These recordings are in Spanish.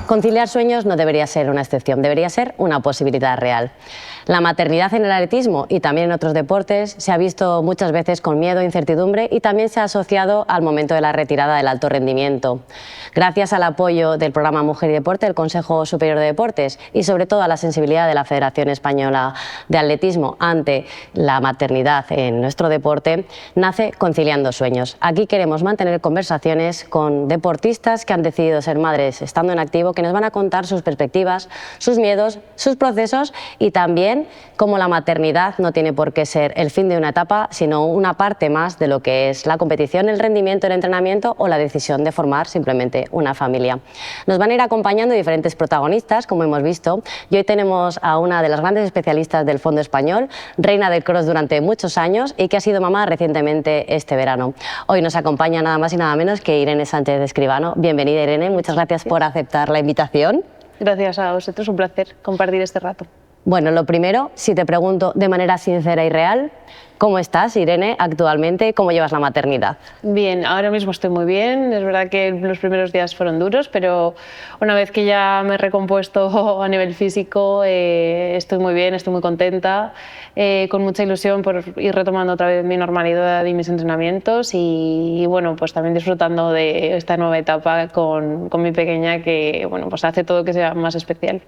Conciliar sueños no debería ser una excepción, debería ser una posibilidad real. La maternidad en el atletismo y también en otros deportes se ha visto muchas veces con miedo, incertidumbre y también se ha asociado al momento de la retirada del alto rendimiento. Gracias al apoyo del programa Mujer y Deporte, del Consejo Superior de Deportes y sobre todo a la sensibilidad de la Federación Española de Atletismo ante la maternidad en nuestro deporte, nace Conciliando Sueños. Aquí queremos mantener conversaciones con deportistas que han decidido ser madres estando en activo, que nos van a contar sus perspectivas, sus miedos, sus procesos y también cómo la maternidad no tiene por qué ser el fin de una etapa, sino una parte más de lo que es la competición, el rendimiento, el entrenamiento o la decisión de formar simplemente una familia. Nos van a ir acompañando diferentes protagonistas, como hemos visto, y hoy tenemos a una de las grandes especialistas del fondo español, reina del cross durante muchos años y que ha sido mamá recientemente este verano. Hoy nos acompaña nada más y nada menos que Irene Sánchez Escribano. Bienvenida, Irene, muchas gracias por aceptar la invitación. Gracias a vosotros, un placer compartir este rato. Bueno, lo primero, si te pregunto de manera sincera y real, ¿cómo estás, Irene, actualmente? ¿Cómo llevas la maternidad? Bien, ahora mismo estoy muy bien. Es verdad que los primeros días fueron duros, pero una vez que ya me he recompuesto a nivel físico, estoy muy bien, estoy muy contenta, con mucha ilusión por ir retomando otra vez mi normalidad y mis entrenamientos y bueno, pues también disfrutando de esta nueva etapa con mi pequeña que bueno, pues hace todo que sea más especial.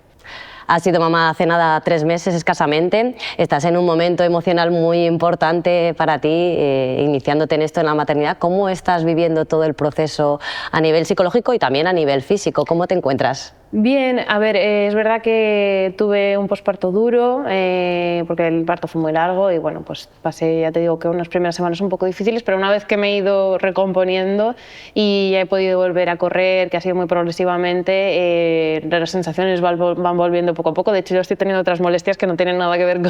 Has sido mamá hace nada 3 meses escasamente, estás en un momento emocional muy importante para ti, iniciándote en esto en la maternidad. ¿Cómo estás viviendo todo el proceso a nivel psicológico y también a nivel físico? ¿Cómo te encuentras? Bien, a ver, es verdad que tuve un posparto duro porque el parto fue muy largo y bueno, pues pasé, ya te digo, que unas primeras semanas un poco difíciles, pero una vez que me he ido recomponiendo y ya he podido volver a correr, que ha sido muy progresivamente, las sensaciones van volviendo poco a poco. De hecho, yo estoy teniendo otras molestias que no tienen nada que ver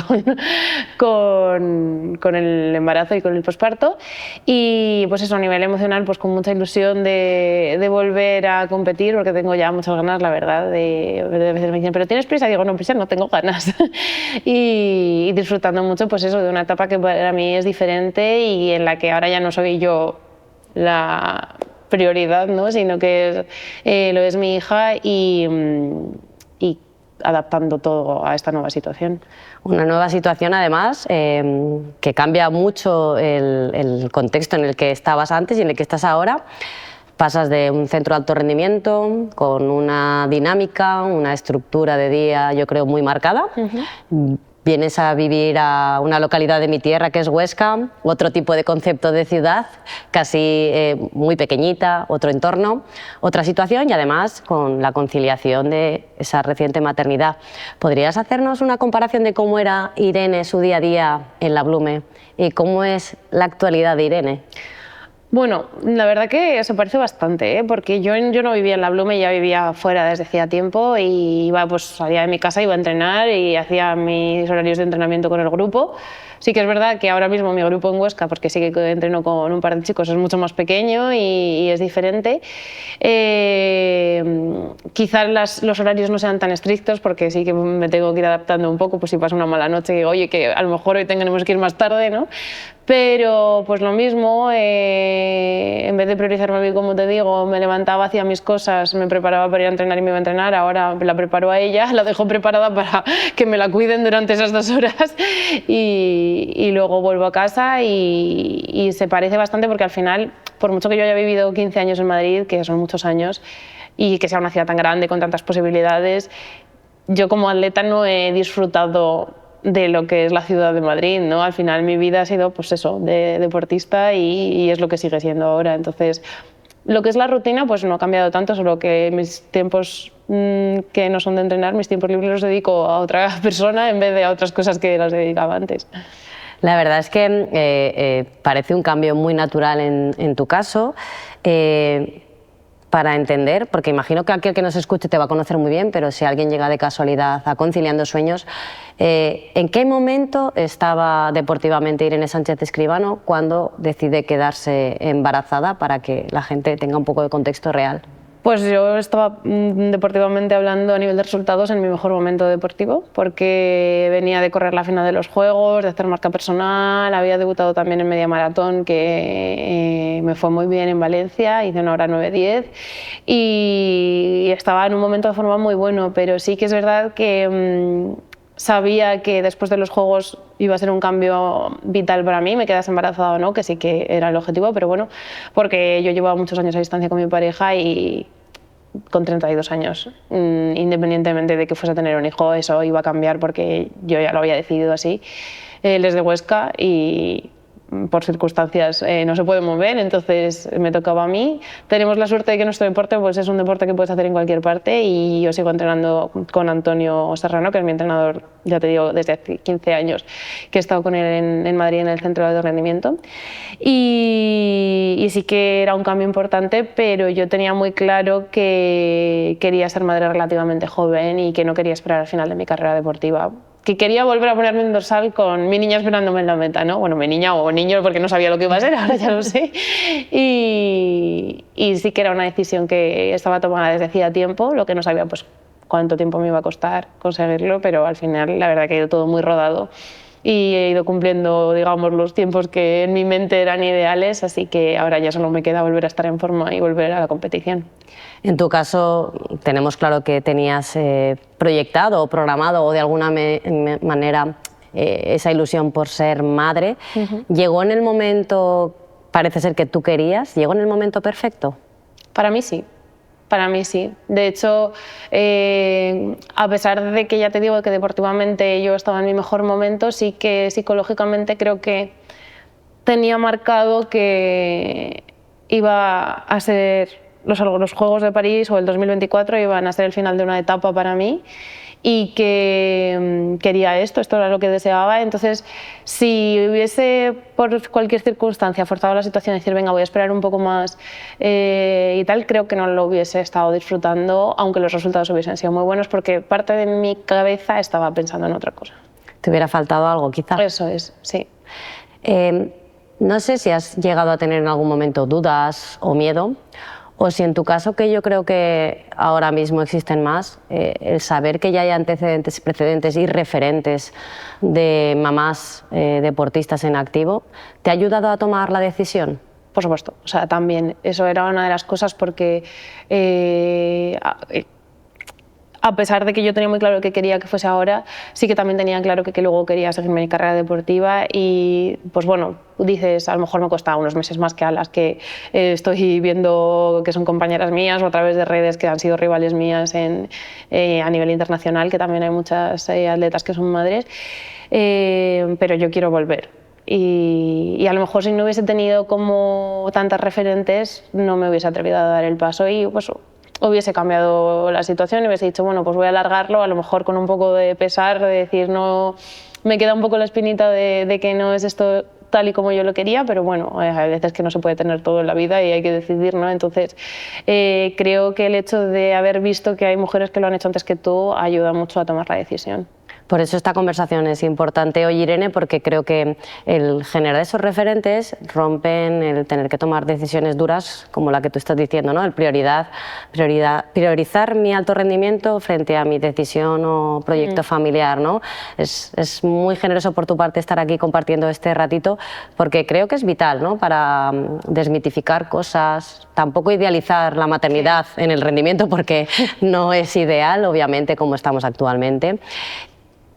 con el embarazo y con el posparto y pues eso, a nivel emocional, pues con mucha ilusión de volver a competir porque tengo ya muchas ganas, la verdad. De veces me dicen, ¿pero tienes prisa? Digo, no, prisa no, tengo ganas. y disfrutando mucho, pues eso, de una etapa que para mí es diferente y en la que ahora ya no soy yo la prioridad, ¿no? Sino que lo es mi hija y adaptando todo a esta nueva situación. Una nueva situación, además, que cambia mucho el contexto en el que estabas antes y en el que estás ahora. Pasas de un centro de alto rendimiento con una dinámica, una estructura de día, yo creo, muy marcada. Vienes a vivir a una localidad de mi tierra, que es Huesca, otro tipo de concepto de ciudad, casi muy pequeñita, otro entorno, otra situación y además con la conciliación de esa reciente maternidad. ¿Podrías hacernos una comparación de cómo era Irene su día a día en la Blume y cómo es la actualidad de Irene? Bueno, la verdad que se parece bastante, porque yo no vivía en la Blume, ya vivía fuera desde hacía tiempo y iba, pues, salía de mi casa, iba a entrenar y hacía mis horarios de entrenamiento con el grupo. Sí que es verdad que ahora mismo mi grupo en Huesca, porque sí que entreno con un par de chicos, es mucho más pequeño y es diferente. Quizás los horarios no sean tan estrictos porque sí que me tengo que ir adaptando un poco, pues si pasa una mala noche, digo, oye, que a lo mejor hoy tenemos que ir más tarde, ¿no? Pero pues lo mismo, en vez de priorizarme a mí, como te digo, me levantaba, hacía mis cosas, me preparaba para ir a entrenar y me iba a entrenar, ahora la preparo a ella, la dejo preparada para que me la cuiden durante esas 2 horas y luego vuelvo a casa y se parece bastante porque al final, por mucho que yo haya vivido 15 años en Madrid, que son muchos años, y que sea una ciudad tan grande con tantas posibilidades, yo como atleta no he disfrutado de lo que es la ciudad de Madrid, ¿no? Al final mi vida ha sido, pues eso, de deportista y es lo que sigue siendo ahora. Entonces, lo que es la rutina, pues no ha cambiado tanto, solo que mis tiempos que no son de entrenar, mis tiempos libres los dedico a otra persona en vez de a otras cosas que las dedicaba antes. La verdad es que parece un cambio muy natural en tu caso. Para entender, porque imagino que aquel que nos escuche te va a conocer muy bien, pero si alguien llega de casualidad a Conciliando Sueños, ¿en qué momento estaba deportivamente Irene Sánchez Escribano cuando decide quedarse embarazada para que la gente tenga un poco de contexto real? Pues yo estaba deportivamente hablando a nivel de resultados en mi mejor momento deportivo, porque venía de correr la final de los Juegos, de hacer marca personal, había debutado también en media maratón, que me fue muy bien en Valencia, hice 1:09:10 y estaba en un momento de forma muy bueno, pero sí que es verdad que sabía que después de los Juegos iba a ser un cambio vital para mí, me quedase embarazada o no, que sí que era el objetivo, pero bueno, porque yo llevaba muchos años a distancia con mi pareja y con 32 años, independientemente de que fuese a tener un hijo, eso iba a cambiar porque yo ya lo había decidido así. Él es de Huesca y por circunstancias no se puede mover, entonces me tocaba a mí. Tenemos la suerte de que nuestro deporte pues, es un deporte que puedes hacer en cualquier parte y yo sigo entrenando con Antonio Serrano, que es mi entrenador, ya te digo, desde hace 15 años que he estado con él en Madrid en el centro de alto rendimiento. Y sí que era un cambio importante, pero yo tenía muy claro que quería ser madre relativamente joven y que no quería esperar al final de mi carrera deportiva, que quería volver a ponerme en dorsal con mi niña esperándome en la meta, ¿no? Bueno, mi niña o niño, porque no sabía lo que iba a ser, ahora ya lo sé. Y sí que era una decisión que estaba tomada desde hacía tiempo, lo que no sabía pues cuánto tiempo me iba a costar conseguirlo, pero al final la verdad que ha ido todo muy rodado y he ido cumpliendo, digamos, los tiempos que en mi mente eran ideales, así que ahora ya solo me queda volver a estar en forma y volver a la competición. En tu caso, tenemos claro que tenías proyectado o programado o de alguna manera esa ilusión por ser madre. ¿Llegó en el momento, parece ser que tú querías, llegó en el momento perfecto? Para mí sí. Para mí sí. De hecho, a pesar de que ya te digo que deportivamente yo estaba en mi mejor momento, sí que psicológicamente creo que tenía marcado que iba a ser los Juegos de París o el 2024 iban a ser el final de una etapa para mí y que quería esto era lo que deseaba. Entonces, si hubiese por cualquier circunstancia forzado la situación y decir venga, voy a esperar un poco más y tal, creo que no lo hubiese estado disfrutando, aunque los resultados hubiesen sido muy buenos, porque parte de mi cabeza estaba pensando en otra cosa. ¿Te hubiera faltado algo, quizá? Eso es, sí. No sé si has llegado a tener en algún momento dudas o miedo, o si en tu caso, que yo creo que ahora mismo existen más, el saber que ya hay antecedentes, precedentes y referentes de mamás deportistas en activo, ¿te ha ayudado a tomar la decisión? Por supuesto, o sea, también eso era una de las cosas porque a pesar de que yo tenía muy claro que quería que fuese ahora, sí que también tenía claro que luego quería seguir mi carrera deportiva y pues bueno, dices, a lo mejor me cuesta unos meses más que a las que estoy viendo que son compañeras mías o a través de redes que han sido rivales mías a nivel internacional, que también hay muchas atletas que son madres, pero yo quiero volver. Y a lo mejor si no hubiese tenido como tantas referentes no me hubiese atrevido a dar el paso y pues hubiese cambiado la situación y hubiese dicho, bueno, pues voy a alargarlo, a lo mejor con un poco de pesar, de decir, no, me queda un poco la espinita de que no es esto tal y como yo lo quería, pero bueno, hay veces que no se puede tener todo en la vida y hay que decidir, ¿no? Entonces, creo que el hecho de haber visto que hay mujeres que lo han hecho antes que tú ayuda mucho a tomar la decisión. Por eso esta conversación es importante hoy, Irene, porque creo que el generar esos referentes rompen el tener que tomar decisiones duras como la que tú estás diciendo, ¿no? El priorizar mi alto rendimiento frente a mi decisión o proyecto familiar, ¿no? Es muy generoso por tu parte estar aquí compartiendo este ratito porque creo que es vital, ¿no? Para desmitificar cosas, tampoco idealizar la maternidad en el rendimiento porque no es ideal, obviamente, como estamos actualmente.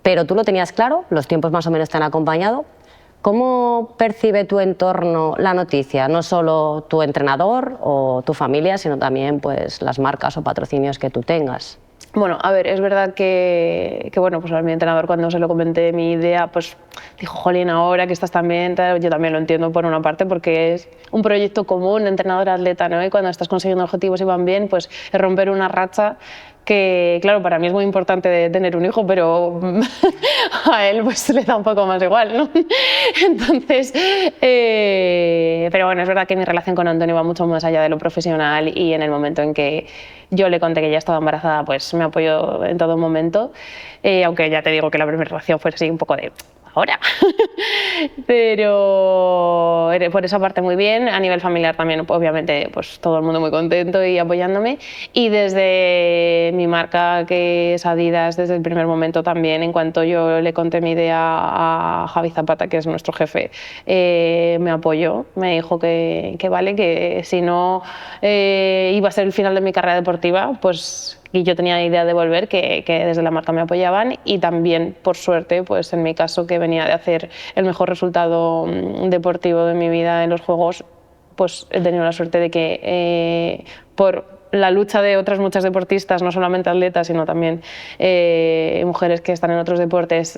Pero tú lo tenías claro, los tiempos más o menos te han acompañado. ¿Cómo percibe tu entorno la noticia? No solo tu entrenador o tu familia, sino también pues, las marcas o patrocinios que tú tengas. Bueno, a ver, es verdad que bueno, pues a mi entrenador cuando se lo comenté mi idea, pues dijo, jolín, ahora que estás también, yo también lo entiendo por una parte porque es un proyecto común, entrenador-atleta, ¿no? Y cuando estás consiguiendo objetivos y van bien, pues es romper una racha que, claro, para mí es muy importante de tener un hijo, pero a él pues le da un poco más igual, ¿no? Entonces, pero bueno, es verdad que mi relación con Antonio va mucho más allá de lo profesional y en el momento en que yo le conté que ya estaba embarazada, pues me apoyó en todo momento, aunque ya te digo que la primera relación fue así un poco de ahora. Pero por esa parte muy bien, a nivel familiar también, obviamente, pues todo el mundo muy contento y apoyándome. Y desde mi marca, que es Adidas, desde el primer momento también, en cuanto yo le conté mi idea a Javi Zapata, que es nuestro jefe, me apoyó, me dijo que vale, que si no iba a ser el final de mi carrera deportiva, pues y yo tenía idea de volver, que desde la marca me apoyaban, y también, por suerte, pues en mi caso, que venía de hacer el mejor resultado deportivo de mi vida en los Juegos, pues he tenido la suerte de que por la lucha de otras muchas deportistas, no solamente atletas, sino también mujeres que están en otros deportes,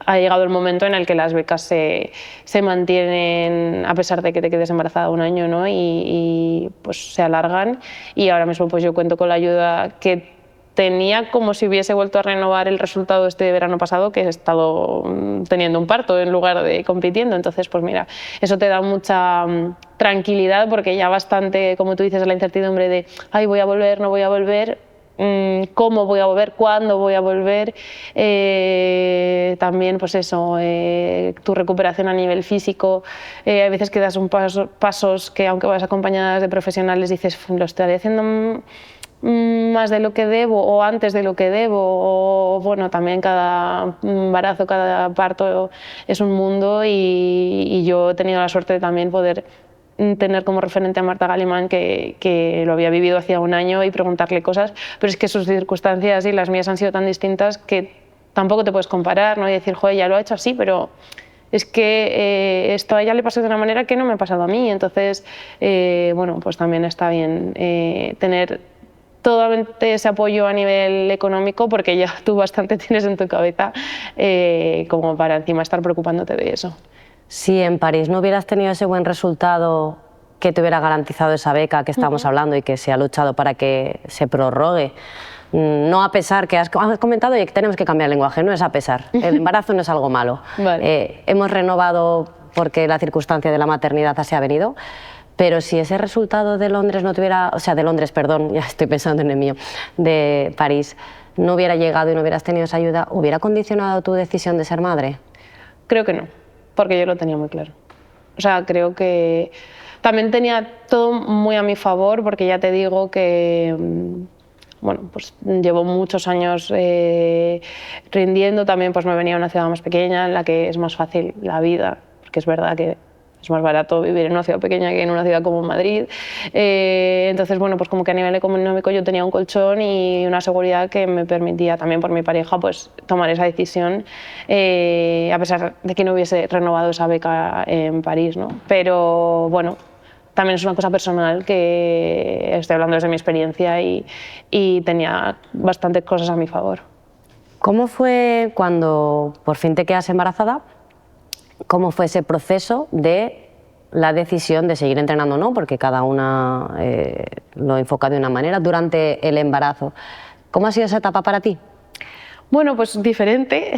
ha llegado el momento en el que las becas se mantienen a pesar de que te quedes embarazada un año, ¿no? y pues se alargan, y ahora mismo pues yo cuento con la ayuda que tenía, como si hubiese vuelto a renovar el resultado este verano pasado, que he estado teniendo un parto en lugar de compitiendo. Entonces, pues mira, eso te da mucha tranquilidad, porque ya bastante, como tú dices, la incertidumbre de ay, voy a volver, no voy a volver, cómo voy a volver, cuándo voy a volver, también pues eso, tu recuperación a nivel físico, hay veces que das pasos que, aunque vas acompañadas de profesionales, dices lo estaré haciendo más de lo que debo o antes de lo que debo, o bueno, también cada embarazo, cada parto es un mundo, y yo he tenido la suerte de también poder tener como referente a Marta Galimán, que lo había vivido hacía un año, y preguntarle cosas, pero es que sus circunstancias y las mías han sido tan distintas que tampoco te puedes comparar, ¿no? Y decir, joder, ya lo ha hecho así, pero es que esto a ella le pasó de una manera que no me ha pasado a mí. Entonces, bueno, pues también está bien tener todo ese apoyo a nivel económico, porque ya tú bastante tienes en tu cabeza como para encima estar preocupándote de eso. Si en París no hubieras tenido ese buen resultado que te hubiera garantizado esa beca que estábamos hablando y que se ha luchado para que se prorrogue, no a pesar, que has comentado y que tenemos que cambiar el lenguaje, no es a pesar, el embarazo no es algo malo. Vale. Hemos renovado porque la circunstancia de la maternidad se ha venido, pero si ese resultado de Londres no tuviera, o sea, de Londres, perdón, ya estoy pensando en el mío, de París, no hubiera llegado y no hubieras tenido esa ayuda, ¿hubiera condicionado tu decisión de ser madre? Creo que no, porque yo lo tenía muy claro. O sea, creo que también tenía todo muy a mi favor, porque ya te digo que bueno, pues llevo muchos años rindiendo. También pues me venía a una ciudad más pequeña en la que es más fácil la vida, porque es verdad que es más barato vivir en una ciudad pequeña que en una ciudad como Madrid. Entonces, bueno, pues como que a nivel económico yo tenía un colchón y una seguridad que me permitía también por mi pareja pues tomar esa decisión, a pesar de que no hubiese renovado esa beca en París, ¿no? Pero bueno, también es una cosa personal, que estoy hablando desde mi experiencia, y tenía bastantes cosas a mi favor. ¿Cómo fue cuando por fin te quedas embarazada? ¿Cómo fue ese proceso de la decisión de seguir entrenando o no? Porque cada una lo enfoca de una manera durante el embarazo. ¿Cómo ha sido esa etapa para ti? Bueno, pues diferente.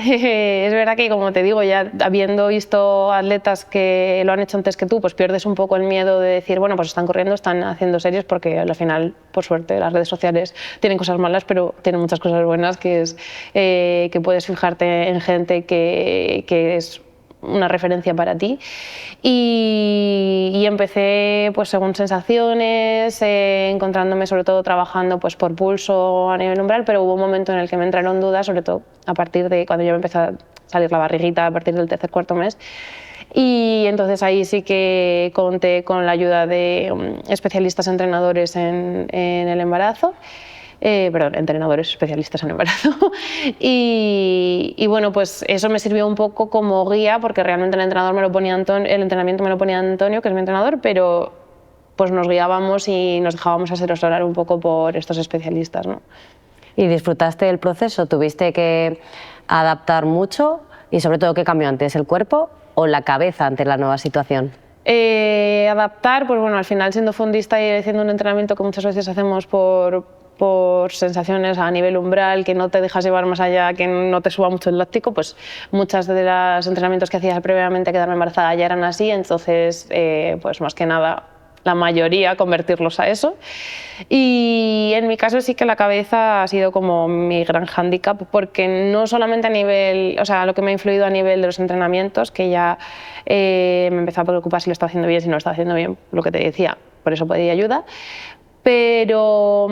Es verdad que, como te digo, ya habiendo visto atletas que lo han hecho antes que tú, pues pierdes un poco el miedo de decir, bueno, pues están corriendo, están haciendo series, porque al final, por suerte, las redes sociales tienen cosas malas, pero tienen muchas cosas buenas, que es que puedes fijarte en gente que es una referencia para ti, y empecé pues según sensaciones, encontrándome sobre todo trabajando pues por pulso a nivel umbral, pero hubo un momento en el que me entraron dudas, sobre todo a partir de cuando ya me empezó a salir la barriguita, a partir del tercer, cuarto mes, y entonces ahí sí que conté con la ayuda de especialistas entrenadores en el embarazo. Perdón, entrenadores especialistas en embarazo. Y bueno, pues eso me sirvió un poco como guía, porque realmente el entrenamiento me lo ponía Antonio, que es mi entrenador, pero pues nos guiábamos y nos dejábamos asesorar un poco por estos especialistas, ¿no? ¿Y disfrutaste del proceso? ¿Tuviste que adaptar mucho? Y sobre todo, ¿qué cambió antes, el cuerpo o la cabeza ante la nueva situación? Adaptar, pues bueno, al final siendo fondista y haciendo un entrenamiento que muchas veces hacemos por sensaciones a nivel umbral, que no te dejas llevar más allá, que no te suba mucho el láctico, pues muchas de los entrenamientos que hacías previamente a quedarme embarazada ya eran así. Entonces pues más que nada la mayoría convertirlos a eso. Y en mi caso sí que la cabeza ha sido como mi gran hándicap, porque no solamente a nivel, o sea, lo que me ha influido a nivel de los entrenamientos, que ya me empezó a preocupar si lo estaba haciendo bien, si no lo estaba haciendo bien, lo que te decía, por eso pedí ayuda. Pero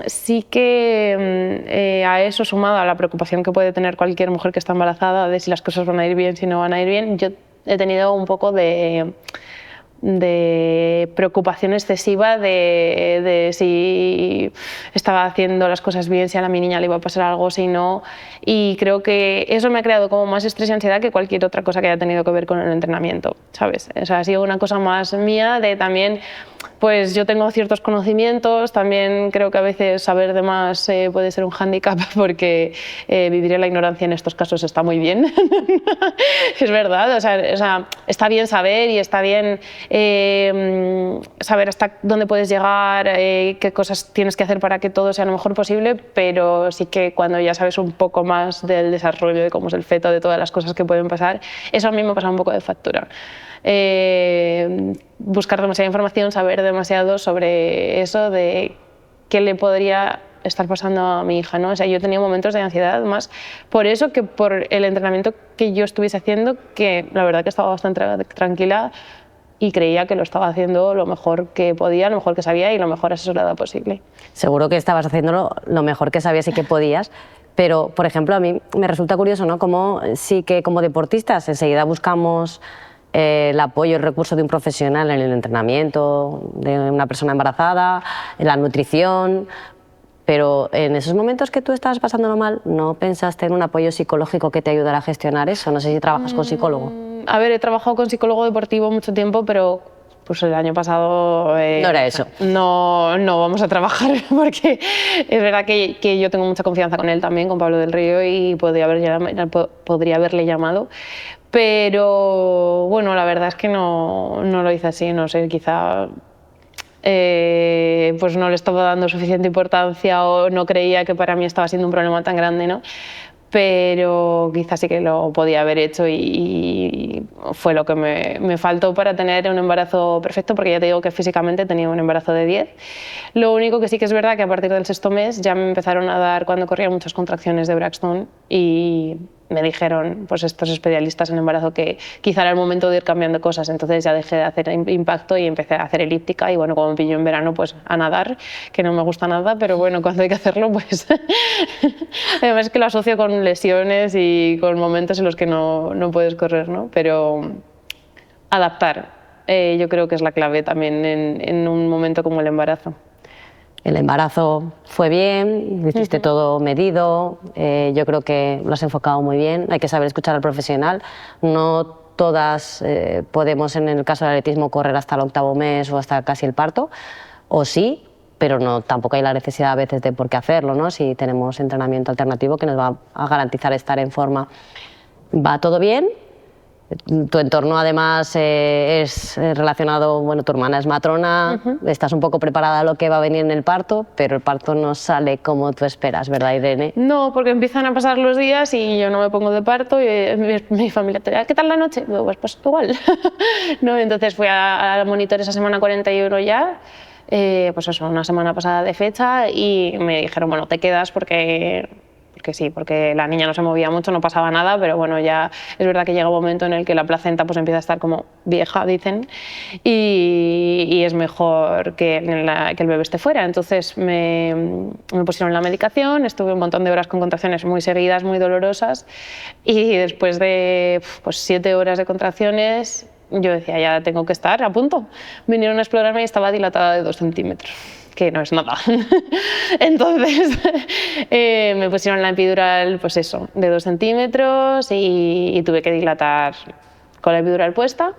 sí que a eso, sumado a la preocupación que puede tener cualquier mujer que está embarazada de si las cosas van a ir bien, si no van a ir bien, yo he tenido un poco de preocupación excesiva de si estaba haciendo las cosas bien, si a mi niña le iba a pasar algo, si no. Y creo que eso me ha creado como más estrés y ansiedad que cualquier otra cosa que haya tenido que ver con el entrenamiento, ¿sabes? O sea, ha sido una cosa más mía de también, pues yo tengo ciertos conocimientos, también creo que a veces saber de más puede ser un hándicap, porque vivir en la ignorancia en estos casos está muy bien. Es verdad, o sea, está bien saber y está bien saber hasta dónde puedes llegar, qué cosas tienes que hacer para que todo sea lo mejor posible, pero sí que cuando ya sabes un poco más del desarrollo, de cómo es el feto, de todas las cosas que pueden pasar, eso a mí me ha pasado un poco de factura. Buscar demasiada información, saber demasiado sobre eso, de qué le podría estar pasando a mi hija, ¿no? O sea, yo tenía momentos de ansiedad más por eso que por el entrenamiento que yo estuviese haciendo, que la verdad que estaba bastante tranquila y creía que lo estaba haciendo lo mejor que podía, lo mejor que sabía y lo mejor asesorada posible. Seguro que estabas haciéndolo lo mejor que sabías y que podías, pero, por ejemplo, a mí me resulta curioso, ¿no? Como sí que como deportistas enseguida buscamos el apoyo, el recurso de un profesional en el entrenamiento, de una persona embarazada, en la nutrición, pero en esos momentos que tú estabas pasándolo mal, ¿no pensaste en un apoyo psicológico que te ayudara a gestionar eso? No sé si trabajas con psicólogo. A ver, he trabajado con psicólogo deportivo mucho tiempo, pero pues el año pasado... no era eso. No vamos a trabajar, porque es verdad que yo tengo mucha confianza con él también, con Pablo del Río, y podría haberle llamado. Pero bueno, la verdad es que no lo hice así, no sé, quizá pues no le estaba dando suficiente importancia o no creía que para mí estaba siendo un problema tan grande, ¿no? Pero quizás sí que lo podía haber hecho y fue lo que me faltó para tener un embarazo perfecto, porque ya te digo que físicamente tenía un embarazo de 10. Lo único que sí que es verdad que a partir del 6º mes ya me empezaron a dar, cuando corría, muchas contracciones de Braxton y me dijeron pues estos especialistas en embarazo que quizá era el momento de ir cambiando cosas, entonces ya dejé de hacer impacto y empecé a hacer elíptica y bueno, como me pilló en verano, pues a nadar, que no me gusta nada, pero bueno, cuando hay que hacerlo, pues además es que lo asocio con lesiones y con momentos en los que no puedes correr, ¿no? Pero adaptar, yo creo que es la clave también en un momento como el embarazo. El embarazo fue bien, lo hiciste todo medido, yo creo que lo has enfocado muy bien, hay que saber escuchar al profesional, no todas podemos, en el caso del atletismo, correr hasta el 8º mes o hasta casi el parto, o sí, pero no, tampoco hay la necesidad a veces de por qué hacerlo, ¿no? Si tenemos entrenamiento alternativo que nos va a garantizar estar en forma. ¿Va todo bien? Tu entorno además es relacionado, bueno, tu hermana es matrona, estás un poco preparada a lo que va a venir en el parto, pero el parto no sale como tú esperas, ¿verdad, Irene? No, porque empiezan a pasar los días y yo no me pongo de parto y mi familia te dice, ¿qué tal la noche? Pues igual. No, entonces fui a monitor esa semana 41 ya, pues eso, una semana pasada de fecha, y me dijeron, bueno, te quedas porque sí, porque la niña no se movía mucho, no pasaba nada, pero bueno, ya es verdad que llega un momento en el que la placenta pues empieza a estar como vieja, dicen, y es mejor que el bebé esté fuera. Entonces me pusieron la medicación, estuve un montón de horas con contracciones muy seguidas, muy dolorosas, y después de pues 7 horas de contracciones yo decía, ya tengo que estar a punto. Vinieron a explorarme y estaba dilatada de 2 centímetros. Que no es nada. Entonces me pusieron la epidural, pues eso, de 2 centímetros y tuve que dilatar con la epidural puesta,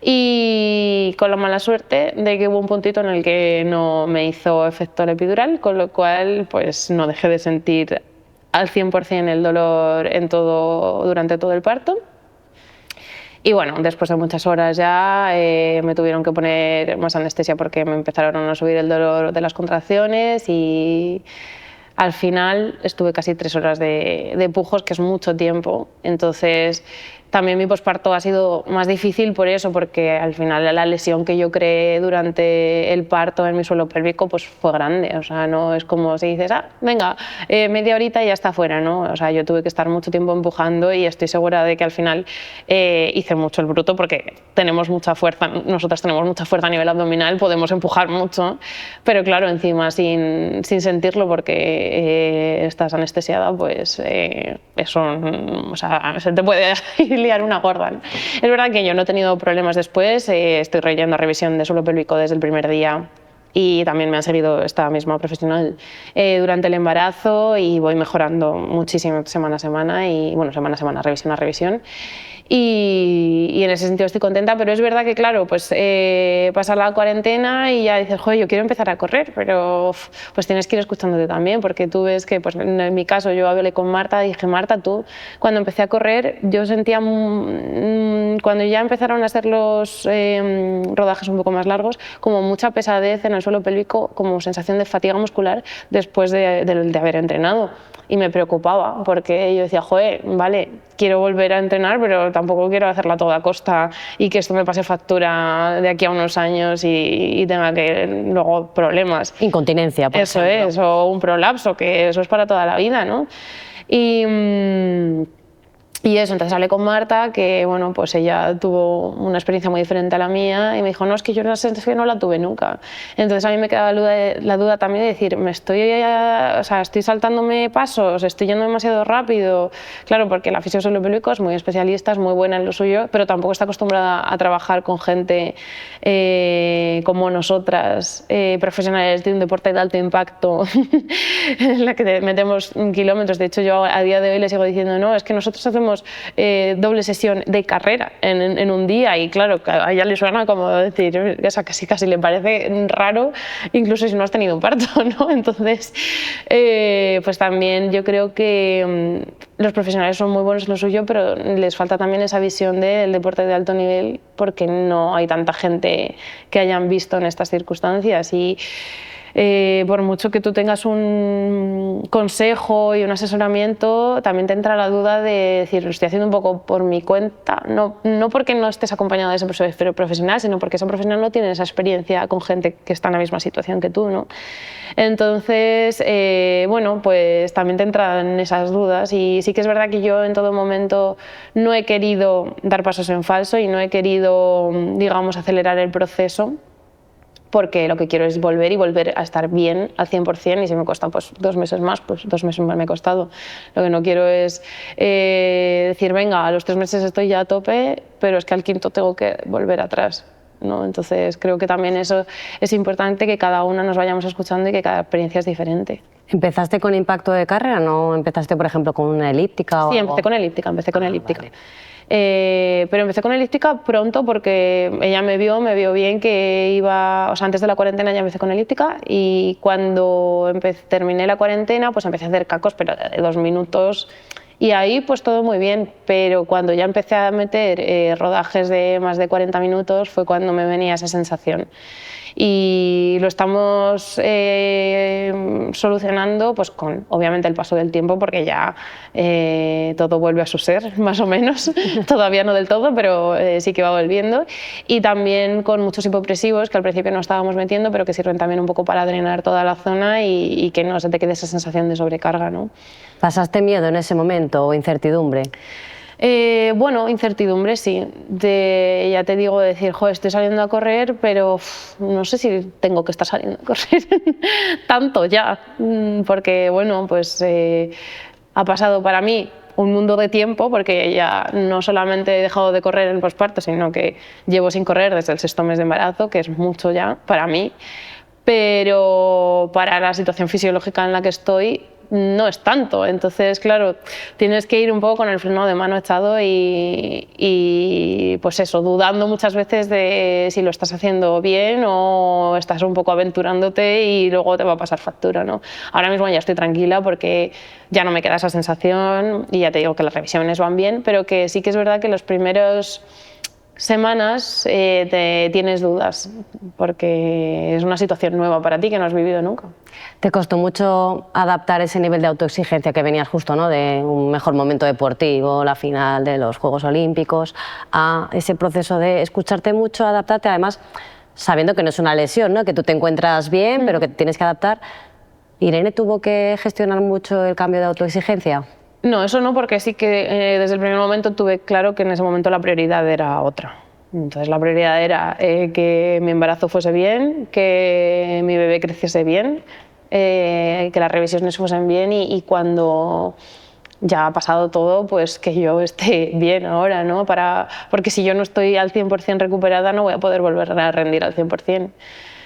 y con la mala suerte de que hubo un puntito en el que no me hizo efecto la epidural, con lo cual pues no dejé de sentir al 100% el dolor durante todo el parto. Y bueno, después de muchas horas ya me tuvieron que poner más anestesia porque me empezaron a subir el dolor de las contracciones, y al final estuve casi 3 horas de pujos, que es mucho tiempo. Entonces También mi posparto ha sido más difícil por eso, porque al final la lesión que yo creé durante el parto en mi suelo pélvico pues fue grande. O sea, no es como si dices, venga, media horita y ya está fuera, ¿no? O sea, yo tuve que estar mucho tiempo empujando y estoy segura de que al final hice mucho el bruto porque tenemos mucha fuerza, nosotras tenemos mucha fuerza a nivel abdominal, podemos empujar mucho, pero claro, encima sin sentirlo porque estás anestesiada, pues eso, o sea, se te puede liar una gorda, ¿no? Es verdad que yo no he tenido problemas después, estoy yendo a revisión de suelo pélvico desde el primer día y también me ha seguido esta misma profesional durante el embarazo y voy mejorando muchísimo semana a semana y bueno, semana a semana, revisión a revisión. Y en ese sentido estoy contenta, pero es verdad que claro, pues pasa la cuarentena y ya dices, joder, yo quiero empezar a correr, pero pues tienes que ir escuchándote también, porque tú ves que, pues en mi caso, yo hablé con Marta y dije, Marta, tú, cuando empecé a correr, yo sentía, cuando ya empezaron a ser los rodajes un poco más largos, como mucha pesadez en el suelo pélvico, como sensación de fatiga muscular después de haber entrenado. Y me preocupaba, porque yo decía, joder, vale, quiero volver a entrenar, pero tampoco quiero hacerla a toda costa y que esto me pase factura de aquí a unos años y tenga que luego problemas. Incontinencia, por eso ejemplo. Es, o un prolapso, que eso es para toda la vida, ¿no? Y eso, entonces hablé con Marta, que bueno, pues ella tuvo una experiencia muy diferente a la mía y me dijo, no, es que yo la sensación no la tuve nunca. Entonces a mí me quedaba la duda también de decir, estoy saltándome pasos, estoy yendo demasiado rápido. Claro, porque la fisio pélvico es muy especialista, es muy buena en lo suyo, pero tampoco está acostumbrada a trabajar con gente como nosotras, profesionales de un deporte de alto impacto, en la que metemos kilómetros. De hecho, yo a día de hoy le sigo diciendo, no, es que nosotros hacemos doble sesión de carrera en un día y claro, a ella le suena como decir, esa casi le parece raro, incluso si no has tenido un parto, ¿no? Entonces, pues también yo creo que los profesionales son muy buenos en lo suyo, pero les falta también esa visión del deporte de alto nivel porque no hay tanta gente que hayan visto en estas circunstancias y por mucho que tú tengas un consejo y un asesoramiento, también te entra la duda de decir, lo estoy haciendo un poco por mi cuenta, no porque no estés acompañado de ese profesional, sino porque ese profesional no tiene esa experiencia con gente que está en la misma situación que tú, ¿no? Entonces, bueno, pues también te entran esas dudas y sí que es verdad que yo en todo momento no he querido dar pasos en falso y no he querido, digamos, acelerar el proceso, porque lo que quiero es volver a estar bien al 100% y si me cuesta pues 2 meses más, pues 2 meses más me ha costado. Lo que no quiero es decir, venga, a los 3 meses estoy ya a tope, pero es que al quinto tengo que volver atrás, ¿no? Entonces creo que también eso es importante, que cada una nos vayamos escuchando y que cada experiencia es diferente. ¿Empezaste con impacto de carrera? ¿No empezaste, por ejemplo, con una elíptica? Sí, empecé con elíptica. Vale. Pero empecé con elíptica pronto porque ella me vio bien que iba, o sea, antes de la cuarentena ya empecé con elíptica y cuando terminé la cuarentena pues empecé a hacer cacos, pero de 2 minutos y ahí pues todo muy bien, pero cuando ya empecé a meter rodajes de más de 40 minutos fue cuando me venía esa sensación. Y lo estamos solucionando pues con obviamente el paso del tiempo porque ya todo vuelve a su ser más o menos, todavía no del todo pero sí que va volviendo y también con muchos hipopresivos que al principio no estábamos metiendo pero que sirven también un poco para drenar toda la zona y que no se te quede esa sensación de sobrecarga, ¿no? ¿Pasaste miedo en ese momento o incertidumbre? Bueno, incertidumbre sí, ya te digo, decir, joder, estoy saliendo a correr, pero no sé si tengo que estar saliendo a correr tanto ya, porque bueno, pues ha pasado para mí un mundo de tiempo, porque ya no solamente he dejado de correr en el posparto, sino que llevo sin correr desde el 6º mes de embarazo, que es mucho ya para mí, pero para la situación fisiológica en la que estoy, no es tanto, entonces claro, tienes que ir un poco con el freno de mano echado y pues eso, dudando muchas veces de si lo estás haciendo bien o estás un poco aventurándote y luego te va a pasar factura, ¿no? Ahora mismo ya estoy tranquila porque ya no me queda esa sensación y ya te digo que las revisiones van bien, pero que sí que es verdad que los primeros semanas tienes dudas, porque es una situación nueva para ti que no has vivido nunca. ¿Te costó mucho adaptar ese nivel de autoexigencia que venías justo, ¿no?, de un mejor momento deportivo, la final de los Juegos Olímpicos, a ese proceso de escucharte mucho, adaptarte, además sabiendo que no es una lesión, ¿no?, que tú te encuentras bien, pero que te tienes que adaptar? ¿Irene tuvo que gestionar mucho el cambio de autoexigencia? No, eso no, porque sí que desde el primer momento tuve claro que en ese momento la prioridad era otra. Entonces la prioridad era que mi embarazo fuese bien, que mi bebé creciese bien, que las revisiones fuesen bien y cuando ya ha pasado todo, pues que yo esté bien ahora, ¿no? Porque si yo no estoy al 100% recuperada no voy a poder volver a rendir al 100%.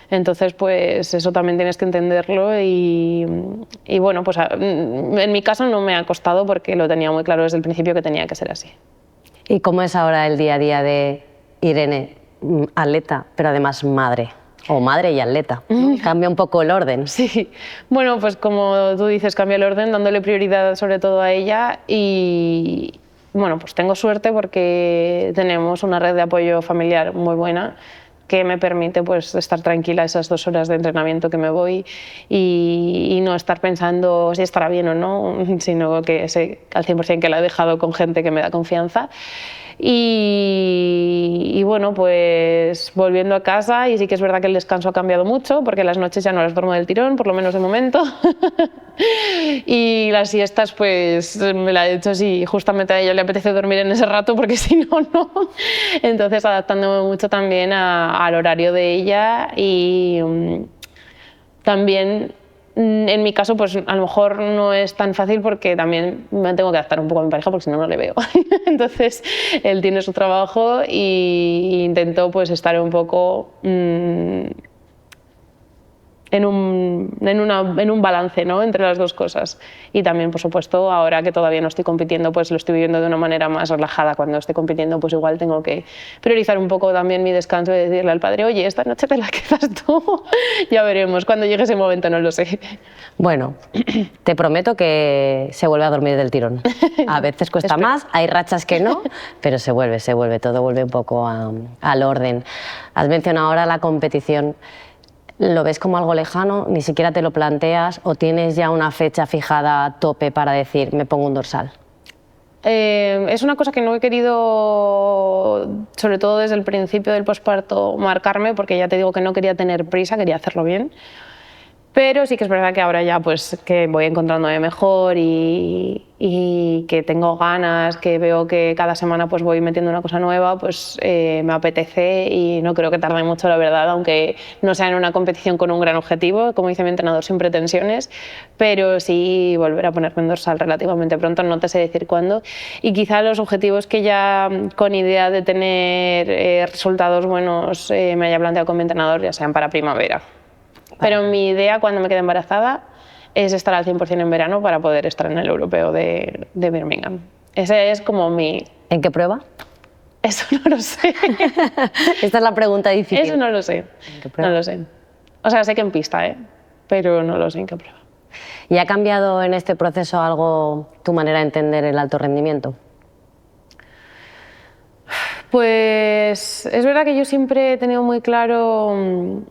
Entonces, pues eso también tienes que entenderlo y bueno, pues en mi caso no me ha costado porque lo tenía muy claro desde el principio que tenía que ser así. ¿Y cómo es ahora el día a día de Irene, atleta, pero además madre? O madre y atleta, ¿no? Cambia un poco el orden. Sí, bueno, pues como tú dices, cambia el orden dándole prioridad sobre todo a ella y bueno, pues tengo suerte porque tenemos una red de apoyo familiar muy buena que me permite pues estar tranquila esas 2 horas de entrenamiento que me voy y no estar pensando si estará bien o no, sino que sé al 100% que la he dejado con gente que me da confianza. Y bueno, pues volviendo a casa, y sí que es verdad que el descanso ha cambiado mucho, porque las noches ya no las duermo del tirón, por lo menos de momento. Y las siestas, pues me la he hecho si justamente a ella le apetece dormir en ese rato, porque si no, no. Entonces adaptándome mucho también al horario de ella y también en mi caso, pues a lo mejor no es tan fácil porque también me tengo que adaptar un poco a mi pareja porque si no, no le veo. Entonces, él tiene su trabajo y intento pues estar un poco en un balance, ¿no?, entre las dos cosas. Y también, por supuesto, ahora que todavía no estoy compitiendo, pues lo estoy viviendo de una manera más relajada. Cuando esté compitiendo, pues igual tengo que priorizar un poco también mi descanso y decirle al padre, oye, esta noche te la quedas tú. Ya veremos, cuando llegue ese momento no lo sé. Bueno, te prometo que se vuelve a dormir del tirón. A veces cuesta más, hay rachas que no, pero se vuelve, todo vuelve un poco al orden. Has mencionado ahora la competición. ¿Lo ves como algo lejano? ¿Ni siquiera te lo planteas? ¿O tienes ya una fecha fijada a tope para decir, me pongo un dorsal? Es una cosa que no he querido, sobre todo desde el principio del posparto, marcarme, porque ya te digo que no quería tener prisa, quería hacerlo bien. Pero sí que es verdad que ahora ya pues que voy encontrándome mejor y que tengo ganas, que veo que cada semana pues voy metiendo una cosa nueva, pues me apetece y no creo que tarde mucho, la verdad, aunque no sea en una competición con un gran objetivo, como dice mi entrenador, sin pretensiones, pero sí volver a ponerme en dorsal relativamente pronto, no te sé decir cuándo. Y quizá los objetivos que ya con idea de tener resultados buenos me haya planteado con mi entrenador ya sean para primavera. Pero mi idea cuando me quede embarazada es estar al 100% en verano para poder estar en el europeo de Birmingham. Ese es como mi... ¿En qué prueba? Eso no lo sé. Esta es la pregunta difícil. Eso no lo sé. ¿En qué prueba? No lo sé. O sea, sé que en pista, pero no lo sé en qué prueba. ¿Y ha cambiado en este proceso algo tu manera de entender el alto rendimiento? Pues es verdad que yo siempre he tenido muy claro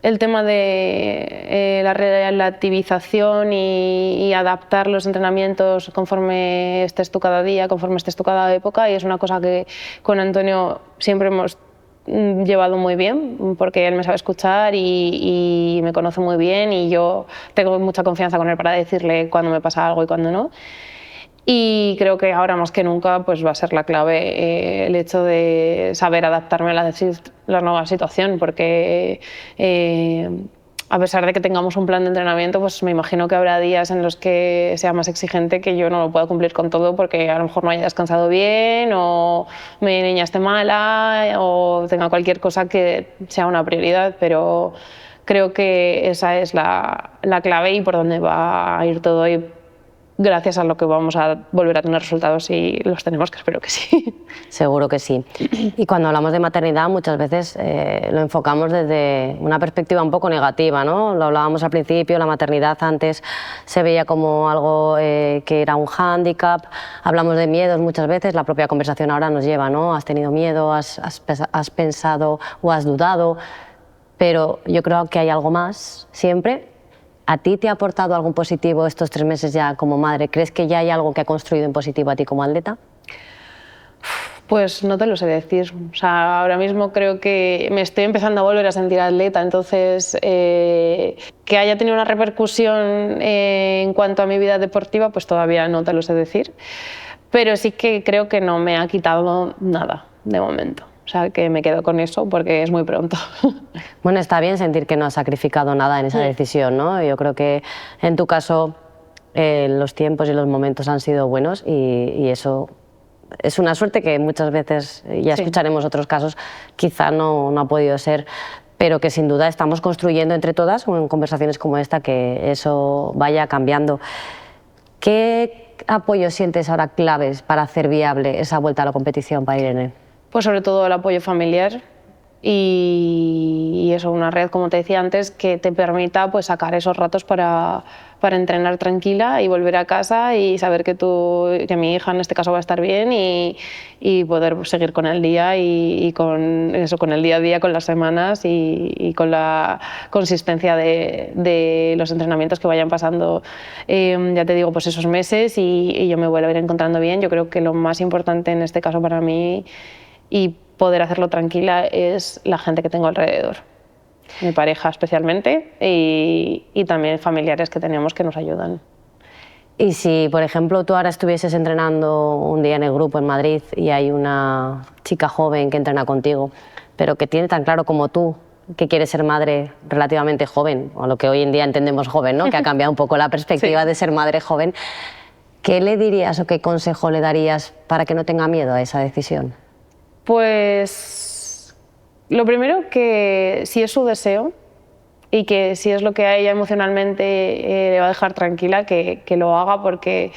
el tema de la relativización y adaptar los entrenamientos conforme estés tú cada día, conforme estés tú cada época, y es una cosa que con Antonio siempre hemos llevado muy bien, porque él me sabe escuchar y me conoce muy bien y yo tengo mucha confianza con él para decirle cuando me pasa algo y cuando no. Y creo que ahora más que nunca pues va a ser la clave el hecho de saber adaptarme a la nueva situación, porque a pesar de que tengamos un plan de entrenamiento, pues me imagino que habrá días en los que sea más exigente, que yo no lo pueda cumplir con todo porque a lo mejor no haya descansado bien o mi niña esté mala o tenga cualquier cosa que sea una prioridad, pero creo que esa es la clave y por donde va a ir todo. Y gracias a lo que vamos a volver a tener resultados y los tenemos, que espero que sí. Seguro que sí. Y cuando hablamos de maternidad muchas veces lo enfocamos desde una perspectiva un poco negativa, ¿no? Lo hablábamos al principio, la maternidad antes se veía como algo que era un hándicap, hablamos de miedos muchas veces, la propia conversación ahora nos lleva, ¿no? Has tenido miedo, has pensado o has dudado, pero yo creo que hay algo más siempre. ¿A ti te ha aportado algún positivo estos 3 meses ya como madre? ¿Crees que ya hay algo que ha construido en positivo a ti como atleta? Pues no te lo sé decir. O sea, ahora mismo creo que me estoy empezando a volver a sentir atleta, entonces que haya tenido una repercusión en cuanto a mi vida deportiva, pues todavía no te lo sé decir. Pero sí que creo que no me ha quitado nada de momento. O sea, que me quedo con eso porque es muy pronto. Bueno, está bien sentir que no has sacrificado nada en esa decisión, ¿no? Yo creo que en tu caso los tiempos y los momentos han sido buenos y eso es una suerte que muchas veces, ya escucharemos otros casos, quizá no ha podido ser, pero que sin duda estamos construyendo entre todas, en conversaciones como esta, que eso vaya cambiando. ¿Qué apoyo sientes ahora claves para hacer viable esa vuelta a la competición para Irene? Pues sobre todo el apoyo familiar y eso, una red, como te decía antes, que te permita pues sacar esos ratos para entrenar tranquila y volver a casa y saber que mi hija en este caso va a estar bien y poder seguir con el día y con eso, con el día a día, con las semanas y con la consistencia de los entrenamientos que vayan pasando, ya te digo, pues esos meses y yo me vuelvo a ir encontrando bien. Yo creo que lo más importante en este caso para mí y poder hacerlo tranquila es la gente que tengo alrededor, mi pareja especialmente y también familiares que tenemos que nos ayudan. Y si, por ejemplo, tú ahora estuvieses entrenando un día en el grupo en Madrid y hay una chica joven que entrena contigo, pero que tiene tan claro como tú que quiere ser madre relativamente joven, o lo que hoy en día entendemos joven, ¿no? Que ha cambiado un poco la perspectiva de ser madre joven, ¿qué le dirías o qué consejo le darías para que no tenga miedo a esa decisión? Pues lo primero, que si es su deseo y que si es lo que a ella emocionalmente le va a dejar tranquila, que lo haga, porque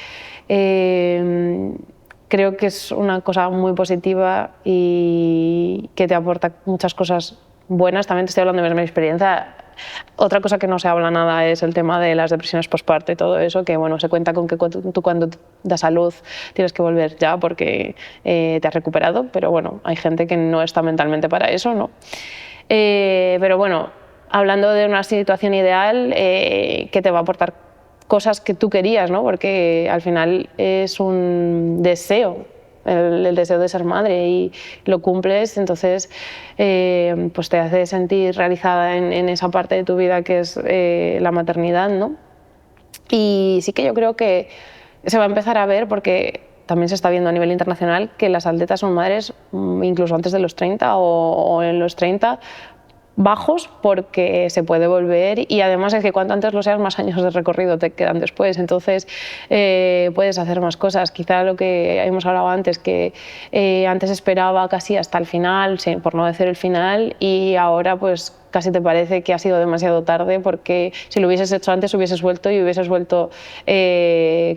creo que es una cosa muy positiva y que te aporta muchas cosas buenas. También te estoy hablando de mi experiencia. Otra cosa que no se habla nada es el tema de las depresiones postparto y todo eso, que bueno, se cuenta con que tú cuando das salud tienes que volver ya porque te has recuperado, pero bueno, hay gente que no está mentalmente para eso, ¿no? Pero bueno, hablando de una situación ideal que te va a aportar cosas que tú querías, ¿no? Porque al final es un deseo, el deseo de ser madre, y lo cumples, entonces pues te hace sentir realizada en esa parte de tu vida que es la maternidad, ¿no? Y sí que yo creo que se va a empezar a ver, porque también se está viendo a nivel internacional, que las atletas son madres incluso antes de los 30 o en los 30 bajos, porque se puede volver, y además es que cuanto antes lo seas, más años de recorrido te quedan después, entonces puedes hacer más cosas. Quizá lo que hemos hablado antes, que antes esperaba casi hasta el final, por no decir el final, y ahora pues casi te parece que ha sido demasiado tarde, porque si lo hubieses hecho antes hubieses vuelto y hubieses vuelto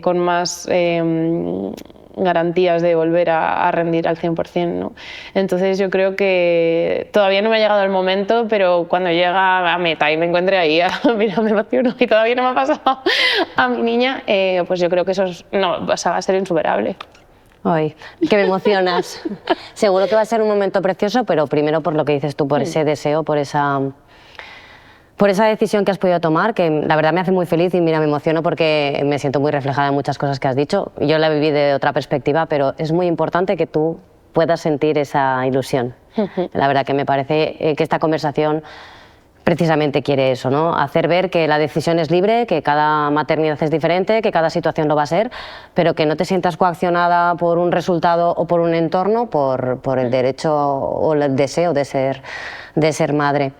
con más garantías de volver a rendir al 100%, ¿no? Entonces yo creo que todavía no me ha llegado el momento, pero cuando llega a meta y me encuentre ahí, mira, me emociono y todavía no me ha pasado a mi niña, pues yo creo que eso va a ser insuperable. Ay, que me emocionas. Seguro que va a ser un momento precioso, pero primero por lo que dices tú, por ese deseo, por esa decisión que has podido tomar, que la verdad me hace muy feliz y mira, me emociono porque me siento muy reflejada en muchas cosas que has dicho. Yo la viví de otra perspectiva, pero es muy importante que tú puedas sentir esa ilusión. La verdad que me parece que esta conversación precisamente quiere eso, ¿no? Hacer ver que la decisión es libre, que cada maternidad es diferente, que cada situación lo va a ser, pero que no te sientas coaccionada por un resultado o por un entorno, por el derecho o el deseo de ser madre.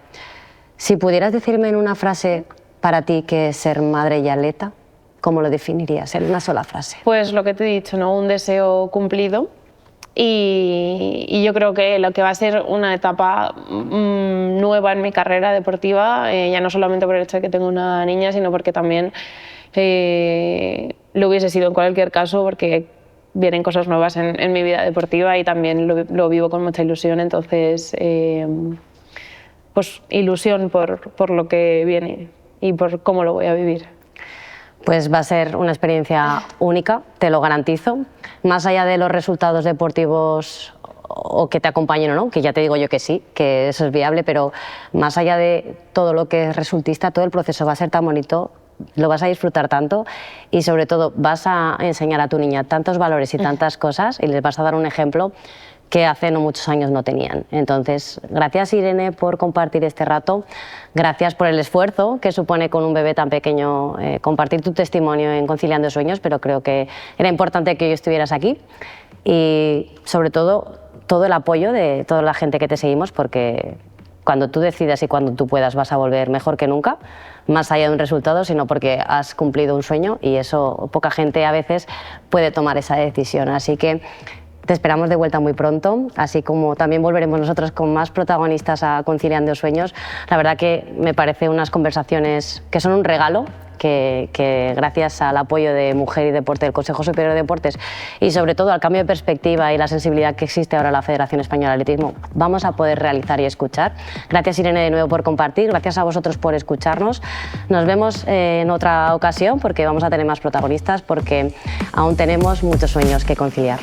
Si pudieras decirme en una frase para ti qué es ser madre y atleta, ¿cómo lo definirías en una sola frase? Pues lo que te he dicho, ¿no? Un deseo cumplido. Y yo creo que lo que va a ser una etapa nueva en mi carrera deportiva, ya no solamente por el hecho de que tengo una niña, sino porque también lo hubiese sido en cualquier caso, porque vienen cosas nuevas en mi vida deportiva y también lo vivo con mucha ilusión. Entonces, pues ilusión por lo que viene y por cómo lo voy a vivir. Pues va a ser una experiencia única, te lo garantizo. Más allá de los resultados deportivos o que te acompañen o no, que ya te digo yo que sí, que eso es viable, pero más allá de todo lo que es resultista, todo el proceso va a ser tan bonito, lo vas a disfrutar tanto y sobre todo vas a enseñar a tu niña tantos valores y tantas cosas y les vas a dar un ejemplo que hace no muchos años no tenían. Entonces, gracias Irene por compartir este rato, gracias por el esfuerzo que supone con un bebé tan pequeño compartir tu testimonio en Conciliando Sueños, pero creo que era importante que hoy estuvieras aquí y sobre todo el apoyo de toda la gente que te seguimos, porque cuando tú decidas y cuando tú puedas vas a volver mejor que nunca, más allá de un resultado, sino porque has cumplido un sueño y eso poca gente a veces puede tomar esa decisión. Así que te esperamos de vuelta muy pronto, así como también volveremos nosotros con más protagonistas a Conciliando Sueños. La verdad que me parece unas conversaciones que son un regalo, que gracias al apoyo de Mujer y Deporte del Consejo Superior de Deportes y sobre todo al cambio de perspectiva y la sensibilidad que existe ahora en la Federación Española de Atletismo, vamos a poder realizar y escuchar. Gracias Irene de nuevo por compartir, gracias a vosotros por escucharnos. Nos vemos en otra ocasión porque vamos a tener más protagonistas, porque aún tenemos muchos sueños que conciliar.